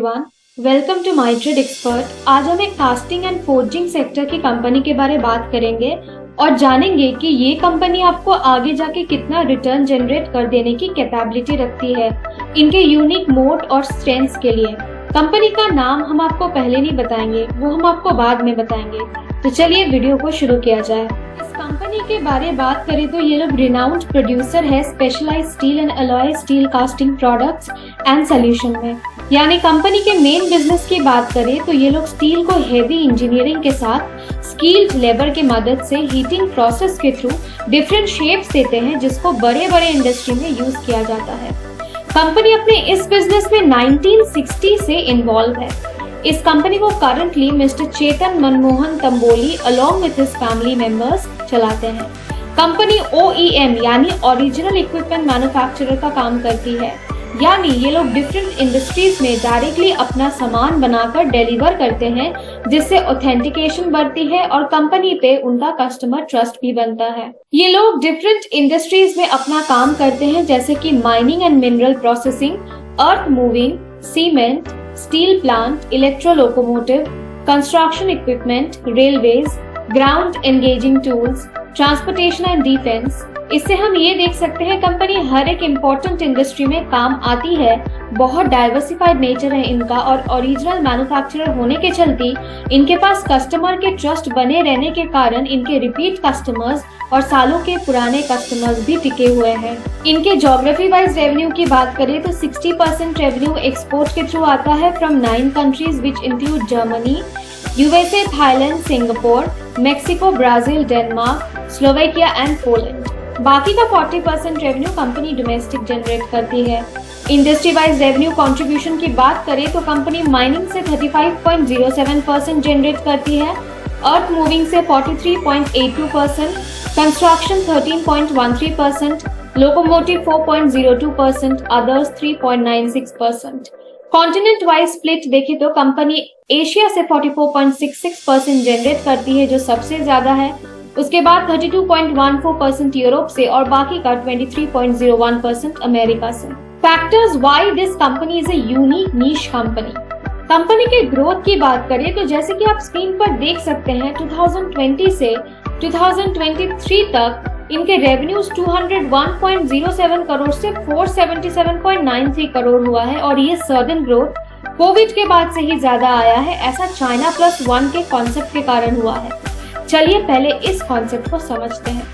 Everyone, welcome to my trade expert. आज हम एक कास्टिंग एंड फोर्जिंग सेक्टर की कंपनी के बारे में बात करेंगे और जानेंगे कि ये कंपनी आपको आगे जाके कितना रिटर्न जनरेट कर देने की कैपेबिलिटी रखती है इनके यूनिक मोड और स्ट्रेंथ्स के लिए। कंपनी का नाम हम आपको पहले नहीं बताएंगे, वो हम आपको बाद में बताएंगे। तो चलिए वीडियो को शुरू किया जाए। इस कंपनी के बारे में बात करें तो ये लोग रिनाउंड प्रोड्यूसर है specialised steel and alloy steel casting products and solution में। यानी कंपनी के मेन बिजनेस की बात करें तो ये लोग स्टील को हेवी इंजीनियरिंग के साथ स्किल्ड लेबर की मदद से हीटिंग प्रोसेस के थ्रू डिफरेंट शेप्स देते हैं, जिसको बड़े बड़े इंडस्ट्री में यूज किया जाता है। कंपनी अपने इस बिजनेस में 1960 से इन्वॉल्व है। इस कंपनी को currently mister Chetan Manmohan Tamboli along with his family members चलाते हैं। कंपनी OEM यानी ओरिजिनल इक्विपमेंट मैन्युफैक्चरर का काम करती है, यानी ये लोग डिफरेंट इंडस्ट्रीज में डायरेक्टली अपना सामान बनाकर डिलीवर करते हैं, जिससे ऑथेंटिकेशन बढ़ती है और कंपनी पे उनका कस्टमर ट्रस्ट भी बनता है। ये लोग डिफरेंट इंडस्ट्रीज में अपना काम करते हैं, जैसे कि mining and mineral processing, earth moving, cement, steel plant, electro locomotive, construction equipment, railways, ground engaging tools, transportation and defence. इससे हम ये देख सकते हैं कंपनी हर एक इम्पोर्टेंट इंडस्ट्री में काम आती है। बहुत डाइवर्सिफाइड नेचर है इनका और ओरिजिनल मैन्युफैक्चरर होने के चलते इनके पास कस्टमर के ट्रस्ट बने रहने के कारण इनके रिपीट कस्टमर्स और सालों के पुराने कस्टमर्स भी टिके हुए हैं। इनके ज्योग्राफी वाइज रेवेन्यू की बात करें तो 60% रेवेन्यू एक्सपोर्ट के थ्रू आता है from 9 countries which include Germany, USA, Thailand, Singapore, Mexico, Brazil, Denmark, Slovakia and Poland. बाकी का 40% रेवेन्यू कंपनी डोमेस्टिक जनरेट करती है। इंडस्ट्री वाइज रेवेन्यू कंट्रीब्यूशन की बात करें तो कंपनी माइनिंग से 35.07% जनरेट करती है, अर्थ मूविंग से 43.82%, construction 13.13%, locomotive 4.02%, others 3.96%। Continent wise split देखें तो कंपनी एशिया से 44.66% जनरेट करती है, जो सबसे ज्यादा है। उसके बाद 32.14% यूरोप से और बाकी का 23.01% अमेरिका से। Factors why this company is a unique niche company. Company के ग्रोथ की बात करें तो जैसे कि आप स्क्रीन पर देख सकते हैं 2020 से 2023 तक इनके रेवेन्यूज 201.07 करोड़ से 477.93 करोड़ हुआ है और ये सडन ग्रोथ कोविड के बाद से ही ज्यादा आया है। ऐसा चाइना +1 के कॉन्सेप्ट के कारण हुआ है। चलिए पहले इस कॉन्सेप्ट को समझते हैं।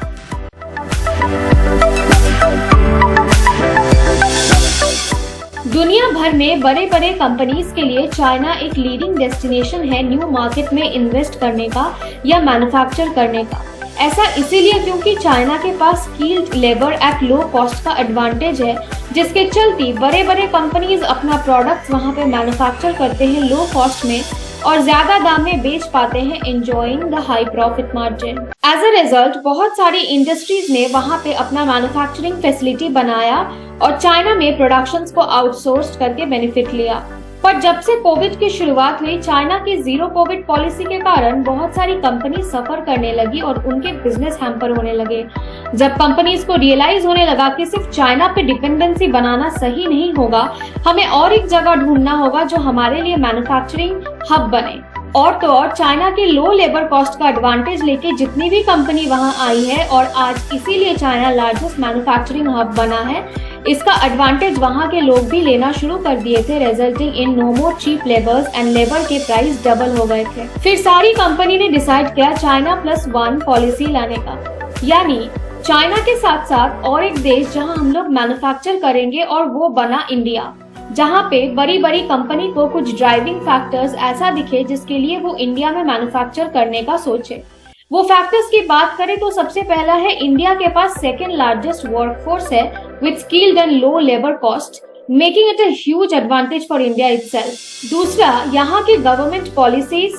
दुनिया भर में बड़े बड़े कंपनीज के लिए चाइना एक लीडिंग डेस्टिनेशन है न्यू मार्केट में इन्वेस्ट करने का या मैन्युफैक्चर करने का। ऐसा इसीलिए क्योंकि चाइना के पास skilled labour at low cost का एडवांटेज है, जिसके चलते बड़े बड़े कंपनीज अपना प्रोडक्ट्स वहां पे मैन्युफैक्चर करते हैं लो कॉस्ट में और ज्यादा दाम में बेच पाते हैं, enjoying the high profit margin. As a result बहुत सारी इंडस्ट्रीज ने वहां पे अपना मैन्युफैक्चरिंग फैसिलिटी बनाया और चाइना में प्रोडक्शंस को आउटसोर्स करके बेनिफिट लिया। पर जब से कोविड की शुरुआत हुई, चाइना की जीरो कोविड पॉलिसी के कारण बहुत सारी कंपनी सफर करने लगी और उनके बिजनेस हैम्पर होने लगे। जब कंपनीज को रियलाइज होने लगा कि सिर्फ चाइना पे डिपेंडेंसी बनाना सही नहीं होगा, हमें और एक जगह ढूंढना होगा जो हमारे लिए मैन्युफैक्चरिंग हब बने। और तो और चाइना के लो लेबर कॉस्ट का एडवांटेज लेके जितनी भी कंपनी वहां आई है और आज इसीलिए चाइना लार्जेस्ट मैन्युफैक्चरिंग हब बना है। इसका एडवांटेज वहां के लोग भी लेना शुरू कर दिए थे, resulting in no more cheap labours and labour के प्राइस डबल हो गए थे। फिर सारी कंपनी ने डिसाइड किया चाइना +1 पॉलिसी लाने का, यानी चाइना के साथ साथ और एक देश जहां हम लोग मैन्युफैक्चर करेंगे और वो बना इंडिया, जहां पे बड़ी बड़ी कंपनी को कुछ ड्राइविंग फैक्टर्स ऐसा दिखे जिसके लिए वो इंडिया में मैन्युफैक्चर करने का सोचे। वो फैक्टर्स की बात करें तो सबसे पहला है इंडिया के पास सेकेंड लार्जेस्ट वर्कफोर्स है with skilled and low labour cost, making it a huge advantage for India itself. दूसरा, यहाँ की government policies,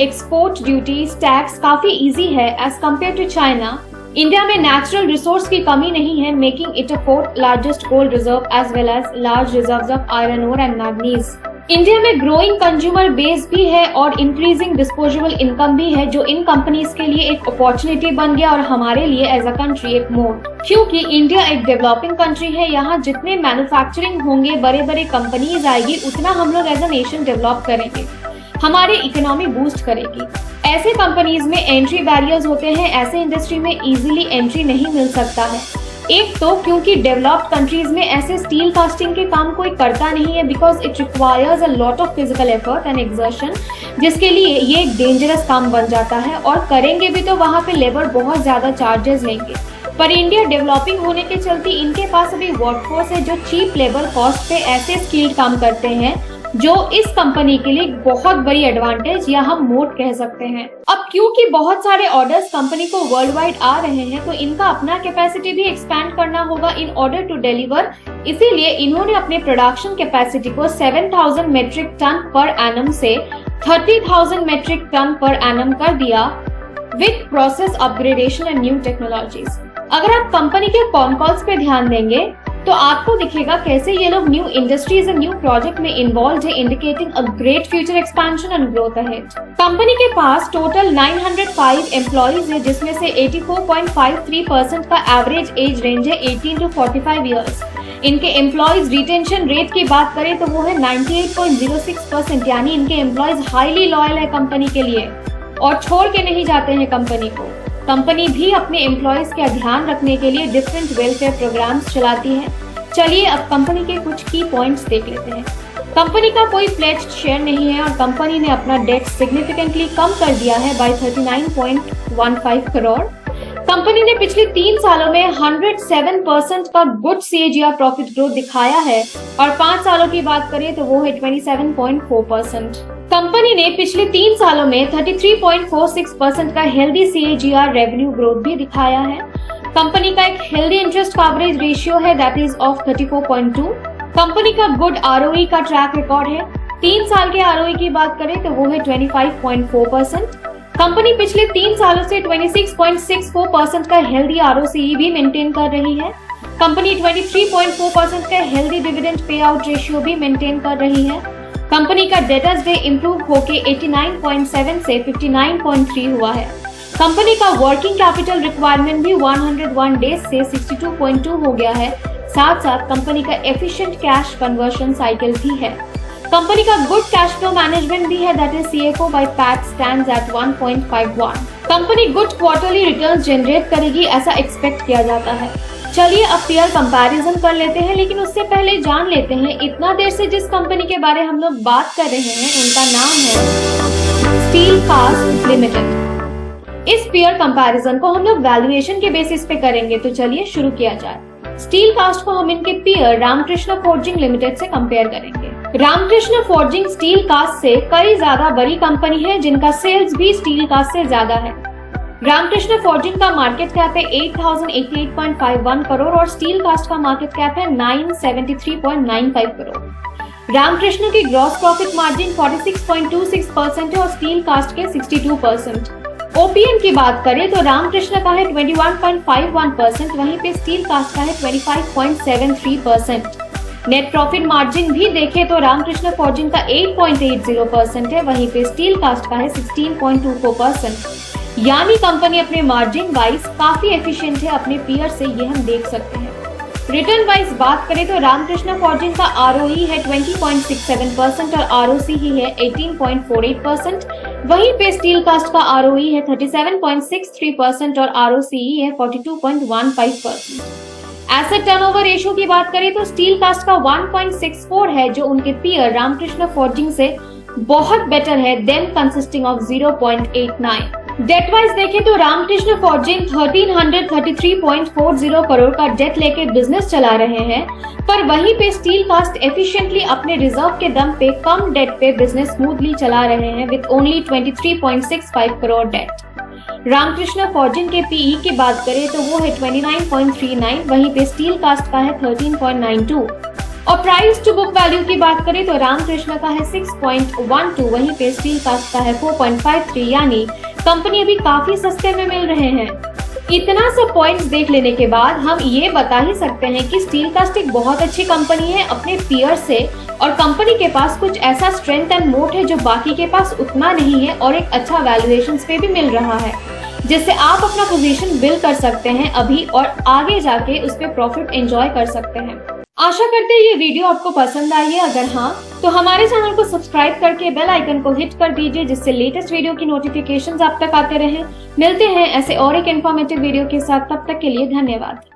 export duties, tax काफी इजी है as compare to China. India में नेचुरल रिसोर्स की कमी नहीं है, making it a 4th largest gold reserve as well as large reserves of iron ore and manganese. India में growing consumer base भी है और इंक्रीजिंग डिस्पोजेबल इनकम भी है, जो इन कंपनीज के लिए एक अपॉर्चुनिटी बन गया और हमारे लिए एज अ कंट्री एक मोड। क्योंकि इंडिया एक डेवलपिंग कंट्री है, यहाँ जितने मैन्युफैक्चरिंग होंगे, बड़े बड़े कंपनीज आएगी, उतना हम लोग एज अ नेशन डेवलप करेंगे, हमारी इकोनॉमी बूस्ट करेगी। ऐसे कंपनीज में एंट्री बैरियर्स होते हैं, ऐसे इंडस्ट्री में इजीली एंट्री नहीं मिल सकता है। एक तो क्योंकि डेवलप्ड कंट्रीज में ऐसे स्टील कास्टिंग के काम कोई करता नहीं है, because it requires a lot of physical effort and exertion, जिसके लिए ये एक डेंजरस काम बन जाता है, और करेंगे भी तो वहाँ पे लेबर बहुत ज्यादा चार्जेस लेंगे। पर इंडिया डेवलपिंग होने के चलते इनके पास अभी वर्कफोर्स है जो चीप लेबर कॉस्ट पे ऐसे स्किल्ड काम करते हैं, जो इस कंपनी के लिए बहुत बड़ी एडवांटेज या हम मोड कह सकते हैं। अब क्योंकि बहुत सारे ऑर्डर्स कंपनी को वर्ल्ड वाइड आ रहे हैं, तो इनका अपना कैपेसिटी भी एक्सपैंड करना होगा इन ऑर्डर टू डिलीवर। इसीलिए इन्होंने अपने प्रोडक्शन कैपेसिटी को 7000 मेट्रिक टन पर एनम से 30,000 मेट्रिक टन पर एनम कर दिया with process upgradation and new technologies. अगर आप कंपनी के कॉन कॉल्स पे ध्यान देंगे तो आपको दिखेगा कैसे ये लोग new industries and new project में इन्वॉल्व है, indicating a great future expansion and growth ahead. Company के पास टोटल 905 एम्प्लॉइज है, जिसमें से 84.53% का एवरेज एज रेंज है 18 to 45 ईयर्स। इनके एम्प्लॉइज रिटेंशन रेट की बात करें तो वो है 98.06%, यानी इनके एम्प्लॉइज हाईली लॉयल है कंपनी के लिए और छोड़ के नहीं जाते हैं कंपनी को। कंपनी भी अपने एम्प्लॉइज का ध्यान रखने के लिए डिफरेंट वेलफेयर प्रोग्राम्स चलाती है। चलिए अब कंपनी के कुछ की पॉइंट्स देख लेते हैं। कंपनी का कोई प्लेज्ड शेयर नहीं है और कंपनी ने अपना डेट सिग्निफिकेंटली कम कर दिया है बाय 39.15 करोड़। कंपनी ने पिछले 3 सालों में 107% का गुड CAGR प्रॉफिट ग्रोथ दिखाया है और 5 सालों की बात करें तो वो है 27.4%। कंपनी ने पिछले 3 सालों में 33.46% का हेल्दी CAGR रेवेन्यू ग्रोथ भी दिखाया है। कंपनी का एक हेल्दी इंटरेस्ट कवरेज रेशियो है दैट इज ऑफ 34.2। कंपनी का गुड ROE का ट्रैक रिकॉर्ड है। 3 साल के ROE की बात करें तो वो है 25.4%। कंपनी पिछले 3 सालों से 26.64% का हेल्दी ROCE भी मेंटेन कर रही है। कंपनी 23.4% का healthy dividend pay out ratio भी मेंटेन कर रही है। कंपनी का डेटर्स डे इंप्रूव होके 89.7 से 59.3 हुआ है। कंपनी का वर्किंग कैपिटल रिक्वायरमेंट भी 101 डेज से 62.2 हो गया है। साथ साथ कंपनी का एफिशिएंट कैश कन्वर्शन साइकिल भी है। कंपनी का गुड कैश फ्लो मैनेजमेंट भी है that is CFO by PAT stands at 1.51। Company good quarterly returns generate करेगी ऐसा एक्सपेक्ट किया जाता है। चलिए अब पीयर कंपैरिजन कर लेते हैं, लेकिन उससे पहले जान लेते हैं इतना देर से जिस कंपनी के बारे हम लोग बात कर रहे हैं उनका नाम है स्टील कास्ट लिमिटेड। इस पीयर कंपैरिजन को हम लोग वैल्यूएशन के बेसिस पे करेंगे, तो चलिए शुरू किया जाए। स्टील कास्ट को हम इनके पीयर रामकृष्ण फोर्जिंग लिमिटेड से कंपेयर करेंगे। रामकृष्ण फोर्जिंग स्टील कास्ट से कई ज्यादा बड़ी कंपनी है जिनका सेल्स भी स्टील कास्ट से ज्यादा है। रामकृष्ण फोर्जिंग का मार्केट कैप है 8088.51 करोड़ और स्टील कास्ट का मार्केट कैप है 973.95 करोड़। रामकृष्ण की ग्रॉस प्रॉफिट मार्जिन 46.26% है और स्टील कास्ट के 62%। ओपीएम की बात करें तो रामकृष्ण का है 21.51%, वहीं पे स्टील कास्ट का है 25.73%। नेट प्रॉफिट मार्जिन भी देखें तो रामकृष्ण फोर्जिंग का 8.80% है, वहीं पे स्टील कास्ट का है 16.24%। यानी कंपनी अपने मार्जिन वाइज काफी एफिशिएंट है अपने पीयर से, ये हम देख सकते हैं। रिटर्न वाइज बात करें तो रामकृष्ण फोर्जिंग का ROE है 20.67% और ROCE है 18.48%, वहीं पे स्टील कास्ट का ROE है 37.63% और ROCE है 42.15%। एसेट टर्नओवर रेशियो की बात करें तो स्टील कास्ट का 1.64 है, जो उनके पीयर रामकृष्ण फोर्जिंग से बहुत बेटर है, them consisting of 0.89। Debt wise देखें तो रामकृष्ण फोर्जिंग 1333.40 करोड़ का डेट लेके बिजनेस चला रहे हैं, पर वहीं पे स्टील कास्ट एफिशिएंटली अपने रिजर्व के दम पे कम डेट पे बिजनेस स्मूथली चला रहे हैं with only 23.65 crore debt. Ramkrishna forging के PE की बात करें तो वो है 29.39, वहीं पे स्टील कास्ट का है 13.92 और प्राइस टू बुक वैल्यू की बात करें तो रामकृष्ण का है 6.12, वहीं पे स्टील कास्ट का है 4.53, यानी कंपनी अभी काफी सस्ते में मिल रहे हैं। इतना सब पॉइंट्स देख लेने के बाद हम ये बता ही सकते हैं कि स्टील कास्ट एक बहुत अच्छी कंपनी है अपने पीयर से और कंपनी के पास कुछ ऐसा स्ट्रेंथ एंड मोट है जो बाकी के पास उतना नहीं है और एक अच्छा वैल्यूएशन पे भी मिल रहा है, जिससे आप अपना पोजीशन बिल्ड कर सकते हैं अभी और आगे जाके उस पे प्रॉफिट एंजॉय कर सकते हैं। आशा करते हैं ये वीडियो आपको पसंद आई है। अगर हाँ तो हमारे चैनल को सब्सक्राइब करके बेल आइकन को हिट कर दीजिए, जिससे लेटेस्ट वीडियो की नोटिफिकेशंस आप तक आते रहें। मिलते हैं ऐसे और एक इन्फॉर्मेटिव वीडियो के साथ, तब तक के लिए धन्यवाद।